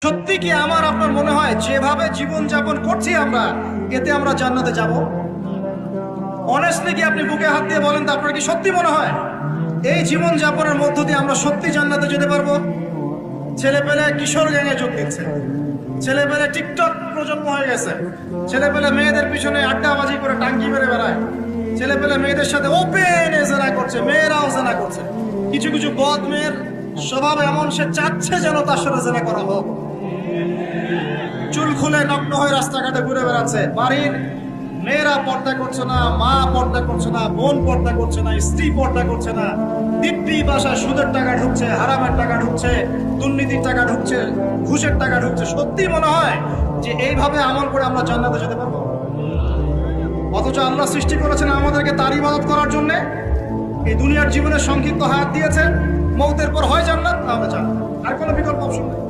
সত্যি কি আমার আপনার মনে হয় যেভাবে জীবন যাপন করছি আমরা এতে আমরা জান্নাতে যাব? অনেস্টলি কি আপনি বুকে হাত দিয়ে বলেন তো, আপনার কি সত্যি মনে হয় এই জীবন যাপনের মধ্য দিয়ে আমরা সত্যি জান্নাতে যেতে পারবো? ছেলেপেলে কিশোর গ্যাংয়ে যোগ দিচ্ছে, ছেলেপেলে টিকটক প্রজন্ম হয়ে গেছে, ছেলেপেলে মেয়েদের পিছনে আড্ডাবাজি করে টাঙ্কি মেরে বেড়ায়, ছেলেপেলে মেয়েদের সাথে ওপেন জেনা করছে, মেয়েরাও জেনা করছে। কিছু কিছু বদ মেয়ের স্বভাব এমন, সে চাচ্ছে যেন তার সাথে জেনা করা হোক। চুল খুলে নগ্ন হয়ে রাস্তাঘাটে ঘুরে বেড়াচ্ছে। বাড়ির মেয়েরা পর্দা করছে না, মা পর্দা করছে না, বোন পর্দা করছে না, স্ত্রী পর্দা করছে না। দিব্যি বাসায় সুদের টাকা ঢুকছে, হারামের টাকা ঢুকছে, দুর্নীতির টাকা ঢুকছে, ঘুষের টাকা ঢুকছে। সত্যি মনে হয় যে এইভাবে আমল করে আমরা জান্নাতে যেতে পারবো? অথচ আল্লাহ সৃষ্টি করেছেন আমাদেরকে তার ইবাদত করার জন্য। এই দুনিয়ার জীবনের সংক্ষিপ্ত হায়াত দিয়েছেন, মৌতের পর হয় জান্নাত, তাহলে জান্নাত, আর কোনো বিকল্প অপশন নেই।